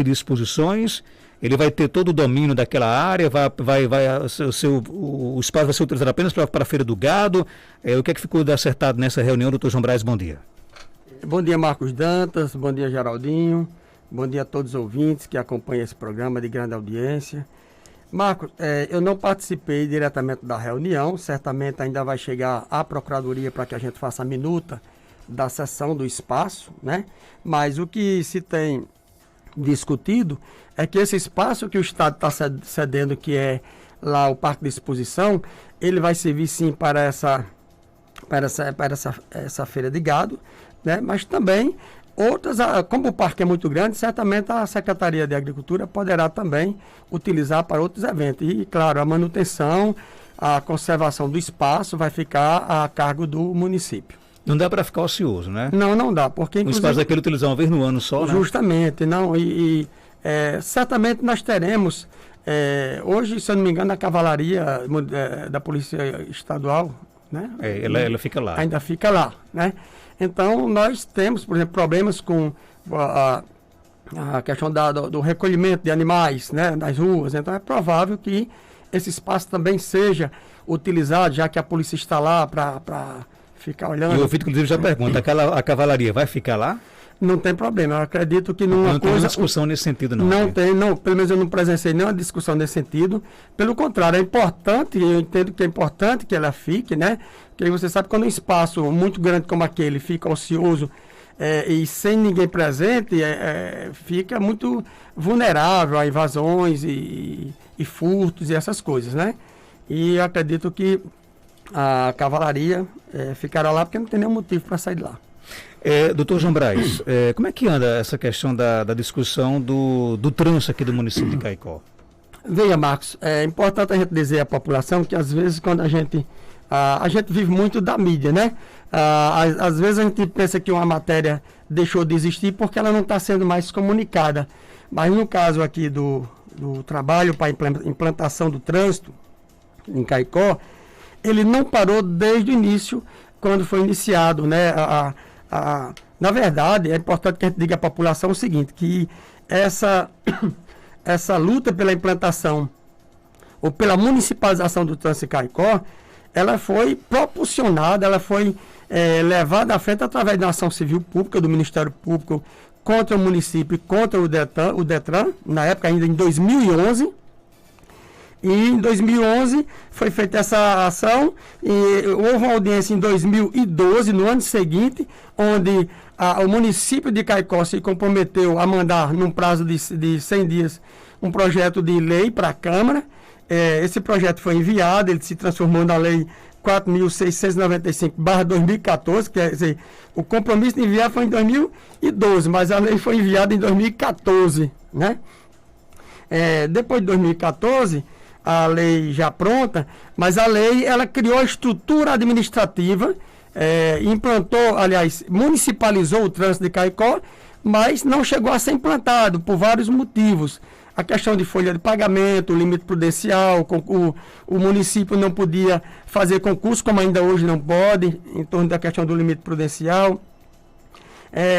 de exposições, ele vai ter todo o domínio daquela área, o espaço vai ser utilizado apenas para a Feira do Gado. O que é que ficou acertado nessa reunião, doutor João Braz? Bom dia. Bom dia, Marcos Dantas, bom dia, Geraldinho, bom dia a todos os ouvintes que acompanham esse programa de grande audiência. Marcos, eu não participei diretamente da reunião, certamente ainda vai chegar à Procuradoria para que a gente faça a minuta da cessão do espaço, né? Mas o que se tem discutido é que esse espaço que o Estado está cedendo, que é lá o Parque de Exposição, ele vai servir sim para essa feira de gado, né? Mas também outras, como o parque é muito grande, certamente a Secretaria de Agricultura poderá também utilizar para outros eventos. E, claro, a manutenção, a conservação do espaço vai ficar a cargo do município. Não dá para ficar ocioso, né? Não dá, porque o espaço daquele utilizar uma vez no ano só, né? Justamente, não. Certamente nós teremos, hoje, se eu não me engano, a cavalaria da Polícia Estadual, né? Ela fica lá. Ainda fica lá, né? Então, nós temos, por exemplo, problemas com a questão do recolhimento de animais, né, nas ruas. Então, é provável que esse espaço também seja utilizado, já que a polícia está lá para ficar olhando. E o ouvinte, inclusive, já pergunta, a cavalaria vai ficar lá? Não tem problema, eu acredito que não tem discussão nesse sentido, não. Não, pelo menos eu não presenciei nenhuma discussão nesse sentido. Pelo contrário, é importante, eu entendo que é importante que ela fique, né? Porque você sabe, quando um espaço muito grande como aquele fica ocioso e sem ninguém presente, fica muito vulnerável a invasões e furtos e essas coisas, né? E eu acredito que a cavalaria ficará lá porque não tem nenhum motivo para sair de lá. Doutor João Braz, como é que anda essa questão da discussão do trânsito aqui do município de Caicó? Veja, Marcos, é importante a gente dizer à população que às vezes quando a gente vive muito da mídia, né? Às vezes a gente pensa que uma matéria deixou de existir porque ela não está sendo mais comunicada. Mas no caso aqui do trabalho para implantação do trânsito em Caicó, ele não parou desde o início, quando foi iniciado, né? Na verdade, é importante que a gente diga à população o seguinte, que essa luta pela implantação ou pela municipalização do trânsito em Caicó, ela foi propulsionada, ela foi levada à frente através da ação civil pública, do Ministério Público contra o município e contra o Detran, na época ainda em 2011. E em 2011 foi feita essa ação e houve uma audiência em 2012, no ano seguinte, onde o município de Caicó se comprometeu a mandar, num prazo de 100 dias, um projeto de lei para a Câmara. Esse projeto foi enviado, ele se transformou na Lei 4.695/2014, quer dizer, o compromisso de enviar foi em 2012, mas a lei foi enviada em 2014, né? Depois de 2014... a lei já pronta, mas a lei ela criou a estrutura administrativa, implantou, aliás, municipalizou o trânsito de Caicó, mas não chegou a ser implantado por vários motivos. A questão de folha de pagamento, o limite prudencial, o município não podia fazer concurso, como ainda hoje não pode, em torno da questão do limite prudencial.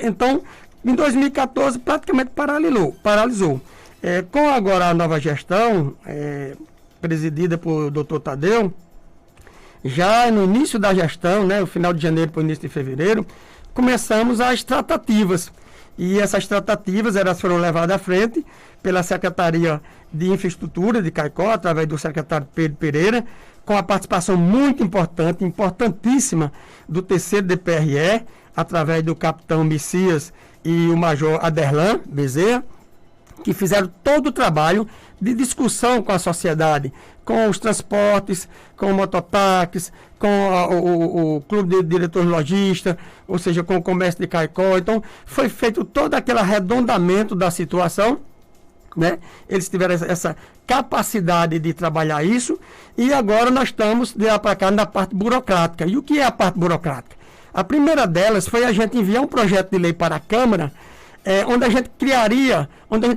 Então, em 2014, praticamente paralisou. Com agora a nova gestão, presidida por Dr. Tadeu, já no início da gestão, né, no final de janeiro para o início de fevereiro, começamos as tratativas. E essas tratativas elas foram levadas à frente pela Secretaria de Infraestrutura de Caicó, através do secretário Pedro Pereira, com a participação muito importante, importantíssima, do terceiro DPRE, através do capitão Messias e o major Aderlan Bezerra, que fizeram todo o trabalho de discussão com a sociedade, com os transportes, com o mototáxis, com o clube de diretores lojistas, ou seja, com o comércio de Caicó. Então, foi feito todo aquele arredondamento da situação, né? Eles tiveram essa capacidade de trabalhar isso, e agora nós estamos de lá para cá na parte burocrática. E o que é a parte burocrática? A primeira delas foi a gente enviar um projeto de lei para a Câmara, onde a gente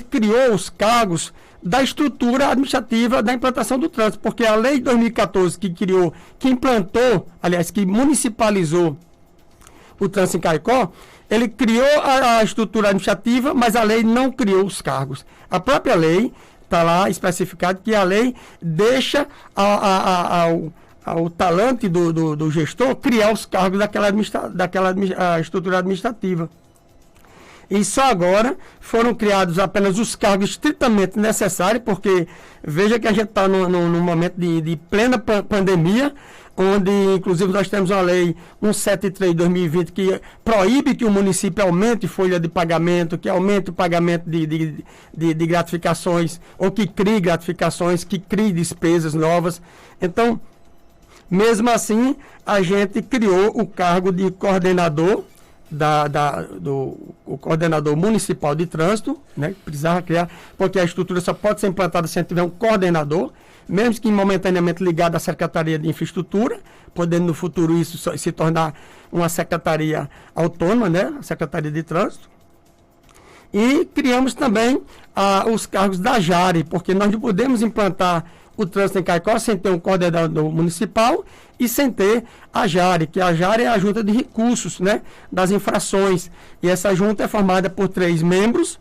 criou os cargos da estrutura administrativa da implantação do trânsito, porque a lei de 2014 que municipalizou o trânsito em Caicó, ele criou a estrutura administrativa, mas a lei não criou os cargos. A própria lei está lá especificado que a lei deixa ao talante do gestor criar os cargos daquela estrutura administrativa. E só agora foram criados apenas os cargos estritamente necessários, porque veja que a gente está num momento de plena pandemia, onde inclusive nós temos uma lei 173 de 2020 que proíbe que o município aumente folha de pagamento, que aumente o pagamento de gratificações, ou que crie gratificações, que crie despesas novas. Então, mesmo assim, a gente criou o cargo de coordenador o coordenador municipal de trânsito, né, que precisava criar, porque a estrutura só pode ser implantada se tiver um coordenador, mesmo que momentaneamente ligado à Secretaria de Infraestrutura, podendo no futuro isso se tornar uma secretaria autônoma, né, a Secretaria de Trânsito. E criamos também os cargos da JARE, porque nós não podemos implantar o trânsito em Caicó sem ter um coordenador municipal e sem ter a JARE, que a JARE é a Junta de Recursos, né, das infrações. E essa junta é formada por 3 membros,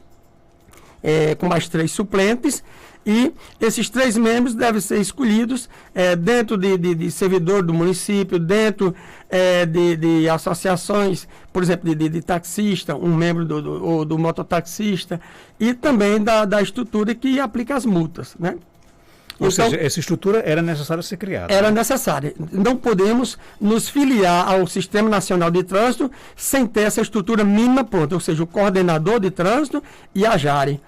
com mais 3 suplentes, e esses 3 membros devem ser escolhidos dentro de servidor do município, dentro de associações, por exemplo, de taxista, um membro do mototaxista, e também da estrutura que aplica as multas, né? Ou seja, essa estrutura era necessária ser criada. Era necessária. Não podemos nos filiar ao Sistema Nacional de Trânsito sem ter essa estrutura mínima pronta, ou seja, o coordenador de trânsito e a JARE.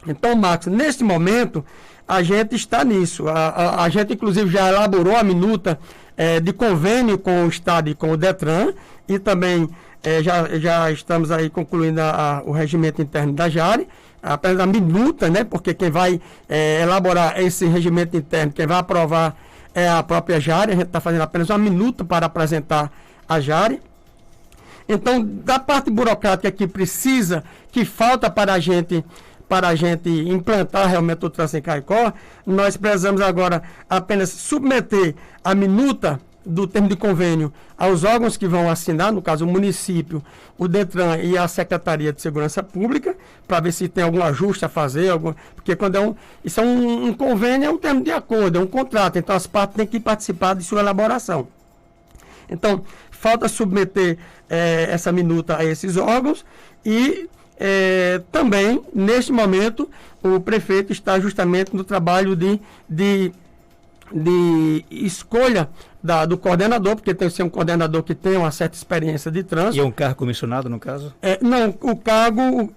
Então, Marcos, neste momento, a gente está nisso. A gente, inclusive, já elaborou a minuta de convênio com o Estado e com o DETRAN, e também já estamos aí concluindo o regimento interno da JARE, apenas a minuta, né? Porque quem vai elaborar esse regimento interno, quem vai aprovar é a própria JARE. A gente está fazendo apenas uma minuta para apresentar a JARE. Então, da parte burocrática que falta para a gente implantar realmente o trânsito em Caicó, nós precisamos agora apenas submeter a minuta do termo de convênio aos órgãos que vão assinar, no caso o município, o DETRAN e a Secretaria de Segurança Pública, para ver se tem algum ajuste a fazer, porque quando isso é um convênio, é um termo de acordo, é um contrato, então as partes têm que participar de sua elaboração. Então, falta submeter essa minuta a esses órgãos e também, neste momento, o prefeito está justamente no trabalho de escolha do coordenador, porque tem que ser um coordenador que tenha uma certa experiência de trânsito. E é um cargo comissionado, no caso? Não, o cargo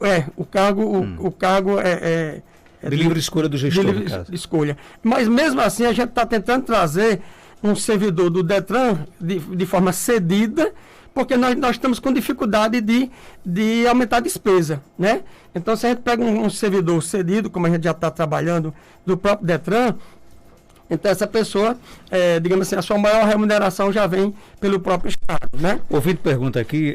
é de livre escolha do gestor, de livre escolha. Mas mesmo assim, a gente está tentando trazer um servidor do DETRAN de forma cedida, porque nós estamos com dificuldade de aumentar a despesa, né? Então, se a gente pega um servidor cedido, como a gente já está trabalhando, do próprio DETRAN, então essa pessoa, digamos assim, a sua maior remuneração já vem pelo próprio Estado, né? O ouvinte pergunta aqui,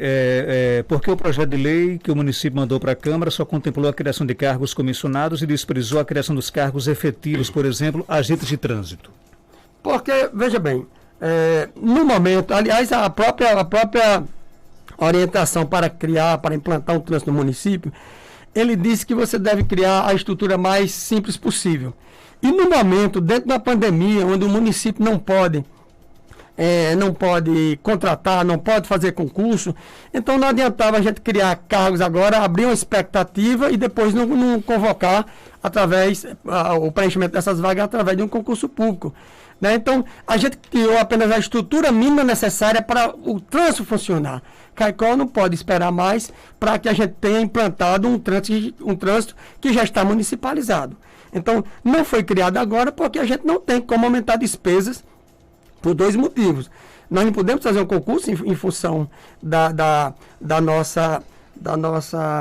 por que o projeto de lei que o município mandou para a Câmara só contemplou a criação de cargos comissionados e desprezou a criação dos cargos efetivos, por exemplo, agentes de trânsito? Porque, veja bem, no momento, aliás, a própria orientação para implantar um trânsito no município, ele disse que você deve criar a estrutura mais simples possível. E no momento, dentro da pandemia, onde o município não pode contratar, não pode fazer concurso, então não adiantava a gente criar cargos agora, abrir uma expectativa e depois não convocar o preenchimento dessas vagas através de um concurso público, né? Então, a gente criou apenas a estrutura mínima necessária para o trânsito funcionar. Caicó não pode esperar mais para que a gente tenha implantado um trânsito que já está municipalizado. Então, não foi criado agora porque a gente não tem como aumentar despesas por 2 motivos. Nós não podemos fazer um concurso em função da nossa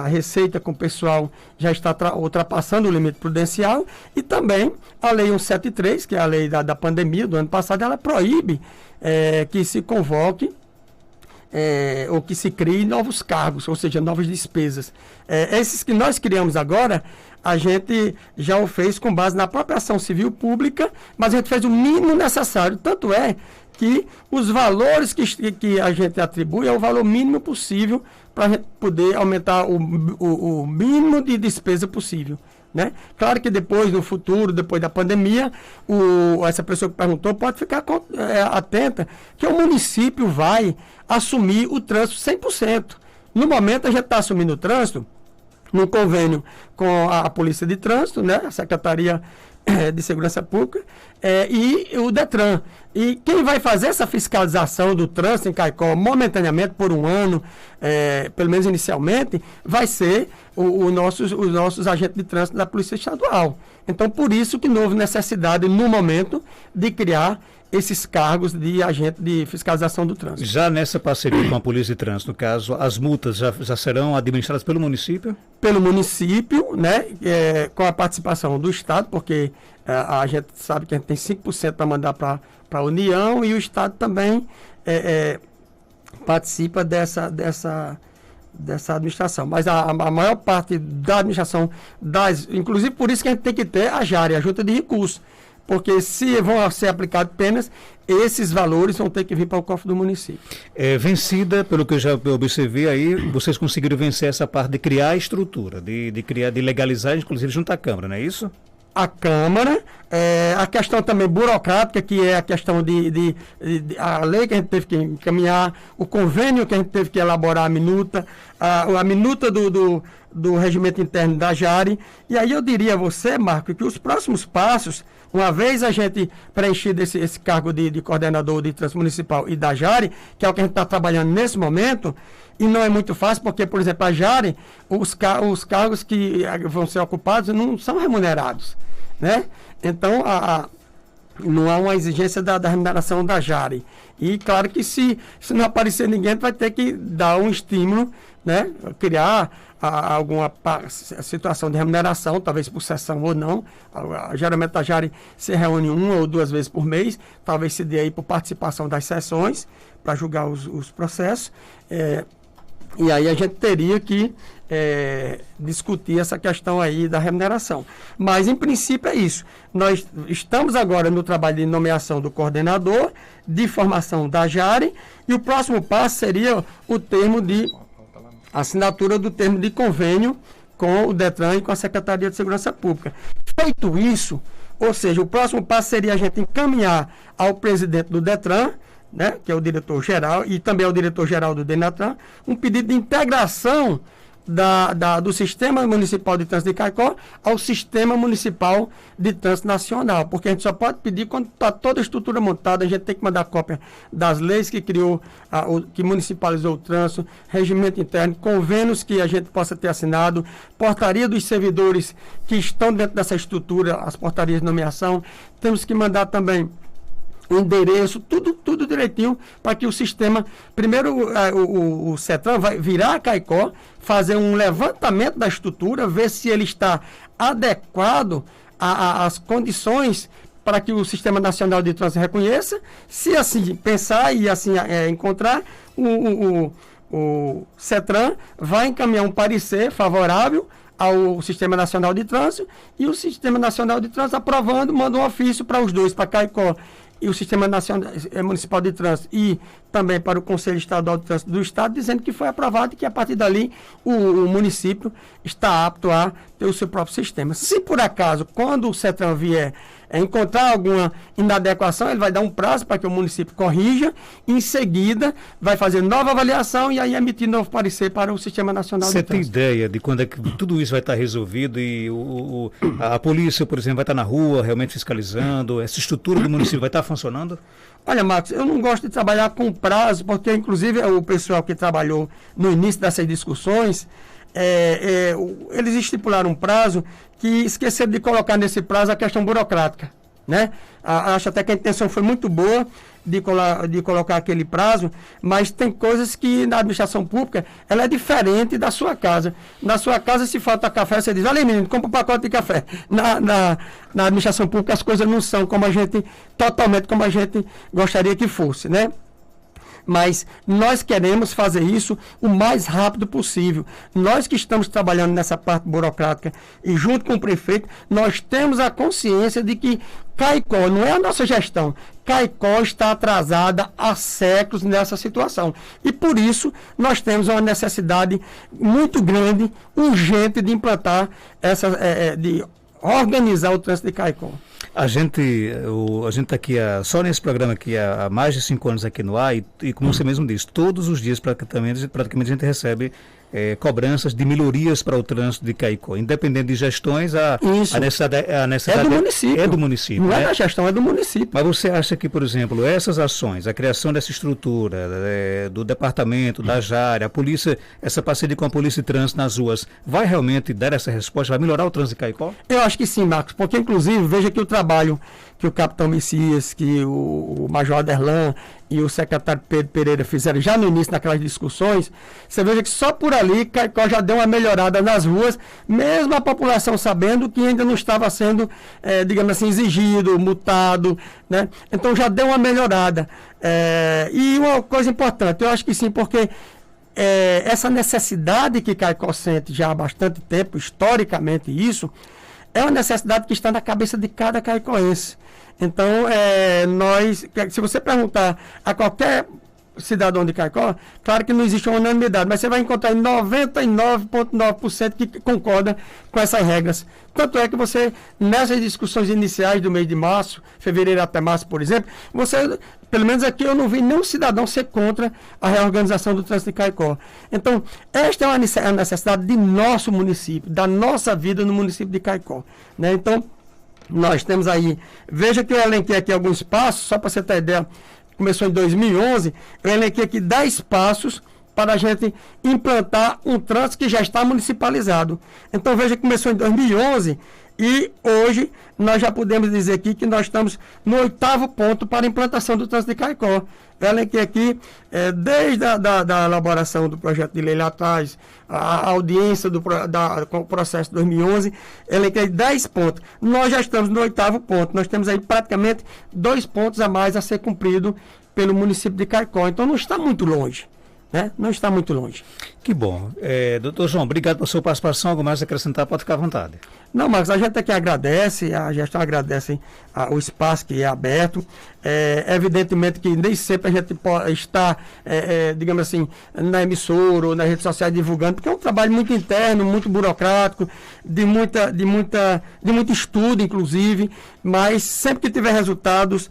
receita com o pessoal já está ultrapassando o limite prudencial, e também a Lei 173, que é a lei da pandemia do ano passado, ela proíbe que se convoque ou que se crie novos cargos, ou seja, novas despesas. Esses que nós criamos agora, a gente já o fez com base na própria ação civil pública, mas a gente fez o mínimo necessário. Tanto é que os valores que a gente atribui é o valor mínimo possível para a gente poder aumentar o mínimo de despesa possível. Né? Claro que depois, no futuro, depois da pandemia, essa pessoa que perguntou pode ficar atenta que o município vai assumir o trânsito 100%. No momento, a gente está assumindo o trânsito num convênio com a Polícia de Trânsito, né? A Secretaria de Segurança Pública e o DETRAN. E quem vai fazer essa fiscalização do trânsito em Caicó momentaneamente por um ano, pelo menos inicialmente, vai ser os nossos agentes de trânsito da Polícia Estadual. Então, por isso que não houve necessidade, no momento, de criar esses cargos de agente de fiscalização do trânsito. Já nessa parceria com a Polícia de Trânsito, no caso, as multas já serão administradas pelo município? Pelo município, né, com a participação do Estado, porque a gente sabe que a gente tem 5% para mandar para a União e o Estado também participa dessa administração. Mas a maior parte da administração, inclusive por isso que a gente tem que ter a JARE, a Junta de Recursos, porque se vão ser aplicados penas, esses valores vão ter que vir para o cofre do município. Vencida, pelo que eu já observei aí, vocês conseguiram vencer essa parte de criar a estrutura, de legalizar, inclusive junto à Câmara, não é isso? A Câmara, a questão também burocrática, que é a questão a lei que a gente teve que encaminhar, o convênio que a gente teve que elaborar, a minuta, a minuta do regimento interno da JARE. E aí eu diria a você, Marco, que os próximos passos, uma vez a gente preenchido esse cargo de coordenador de trânsito municipal e da JARE, que é o que a gente está trabalhando nesse momento, e não é muito fácil, porque, por exemplo, a JARE, os cargos que vão ser ocupados não são remunerados, né? Então, não há uma exigência da remuneração da JARE. E, claro que se não aparecer ninguém, vai ter que dar um estímulo, né? Criar alguma situação de remuneração, talvez por sessão ou não. Geralmente a JARE se reúne 1 ou 2 vezes por mês, talvez se dê aí por participação das sessões, para julgar os processos. E aí a gente teria que discutir essa questão aí da remuneração. Mas, em princípio, é isso. Nós estamos agora no trabalho de nomeação do coordenador, de formação da JARE, e o próximo passo seria o termo de assinatura do termo de convênio com o DETRAN e com a Secretaria de Segurança Pública. Feito isso, ou seja, o próximo passo seria a gente encaminhar ao presidente do DETRAN, né, que é o diretor-geral, e também ao diretor-geral do DENATRAN, um pedido de integração do Sistema Municipal de Trânsito de Caicó ao Sistema Municipal de Trânsito Nacional, porque a gente só pode pedir quando está toda a estrutura montada. A gente tem que mandar cópia das leis que criou, que municipalizou o trânsito, regimento interno, convênios que a gente possa ter assinado, portaria dos servidores que estão dentro dessa estrutura, as portarias de nomeação. Temos que mandar também o endereço, tudo direitinho, para que o sistema, primeiro o CETRAN vai virar a Caicó, fazer um levantamento da estrutura, ver se ele está adequado às condições para que o Sistema Nacional de Trânsito reconheça. Se assim pensar e assim encontrar, o CETRAN vai encaminhar um parecer favorável ao Sistema Nacional de Trânsito, e o Sistema Nacional de Trânsito, aprovando, manda um ofício para os dois, para Caicó e o Sistema Nacional, Municipal de Trânsito, e também para o Conselho Estadual de Trânsito do Estado, dizendo que foi aprovado e que a partir dali o município está apto a ter o seu próprio sistema. Se por acaso, quando o CETRAN vier encontrar alguma inadequação, ele vai dar um prazo para que o município corrija, e em seguida vai fazer nova avaliação e aí emitir novo parecer para o Sistema Nacional de Trânsito. Você tem ideia de quando é que tudo isso vai estar resolvido e a polícia, por exemplo, vai estar na rua realmente fiscalizando, essa estrutura do município vai estar funcionando? Olha, Marcos, eu não gosto de trabalhar com prazo, porque inclusive o pessoal que trabalhou no início dessas discussões, eles estipularam um prazo que esqueceram de colocar nesse prazo a questão burocrática, né? Acho até que a intenção foi muito boa de colocar aquele prazo, mas tem coisas que na administração pública ela é diferente da sua casa. Na sua casa, se falta café, você diz: olha aí, menino, compra um pacote de café. Na administração pública as coisas não são totalmente como a gente gostaria que fosse, né? Mas nós queremos fazer isso o mais rápido possível. Nós que estamos trabalhando nessa parte burocrática e junto com o prefeito, nós temos a consciência de que Caicó, não é a nossa gestão, Caicó está atrasada há séculos nessa situação. E por isso nós temos uma necessidade muito grande, urgente de implantar de organizar o trânsito de Caicó. A gente está aqui, só nesse programa aqui, há mais de 5 anos aqui no ar, e como você mesmo disse, todos os dias praticamente a gente recebe cobranças de melhorias para o trânsito de Caicó. Independente de gestões, a necessidade é do município. É do município. Não é da gestão, é do município. Mas você acha que, por exemplo, essas ações, a criação dessa estrutura, do departamento, da JARE, a polícia, essa parceria com a polícia de trânsito nas ruas, vai realmente dar essa resposta? Vai melhorar o trânsito de Caicó? Eu acho que sim, Marcos, porque inclusive, veja que o trabalho que o capitão Messias, que o major Aderlan e o secretário Pedro Pereira fizeram já no início daquelas discussões, você veja que só por ali Caicó já deu uma melhorada nas ruas, mesmo a população sabendo que ainda não estava sendo, digamos assim, exigido, multado, né? Então já deu uma melhorada. E uma coisa importante, eu acho que sim, porque essa necessidade que Caicó sente já há bastante tempo, historicamente isso, é uma necessidade que está na cabeça de cada caicoense. Então, se você perguntar a qualquer cidadão de Caicó, claro que não existe uma unanimidade, mas você vai encontrar 99,9% que concorda com essas regras. Tanto é que você, nessas discussões iniciais do mês de março, fevereiro até março, por exemplo, pelo menos aqui eu não vi nenhum cidadão ser contra a reorganização do trânsito de Caicó. Então, esta é uma necessidade de nosso município, da nossa vida no município de Caicó, né? Então, nós temos aí, veja que eu elenquei aqui alguns passos, só para você ter ideia, começou em 2011, eu elenquei aqui 10 passos para a gente implantar um trânsito que já está municipalizado. Então, veja que começou em 2011 e hoje nós já podemos dizer aqui que nós estamos no 8º ponto para a implantação do trânsito de Caicó. Eu elenquei aqui, desde da elaboração do projeto de lei lá atrás, a audiência com o processo de 2011, elenquei 10 pontos. Nós já estamos no 8º ponto. Nós temos aí praticamente 2 pontos a mais a ser cumprido pelo município de Caicó. Então não está muito longe, né? Não está muito longe. Que bom. Doutor João, obrigado pela sua participação. Algo mais a acrescentar, pode ficar à vontade. Não, Marcos, a gente aqui agradece, a gestão agradece o espaço que é aberto. Evidentemente que nem sempre a gente pode estar, digamos assim, na emissora ou nas redes sociais divulgando, porque é um trabalho muito interno, muito burocrático, de muito estudo, inclusive, mas sempre que tiver resultados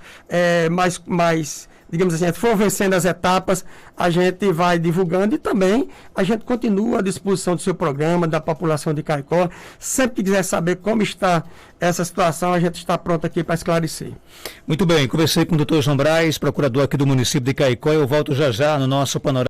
digamos assim, for vencendo as etapas, a gente vai divulgando e também a gente continua à disposição do seu programa, da população de Caicó. Sempre que quiser saber como está essa situação, a gente está pronto aqui para esclarecer. Muito bem, conversei com o doutor João Braz, procurador aqui do município de Caicó. Eu volto já no nosso panorama.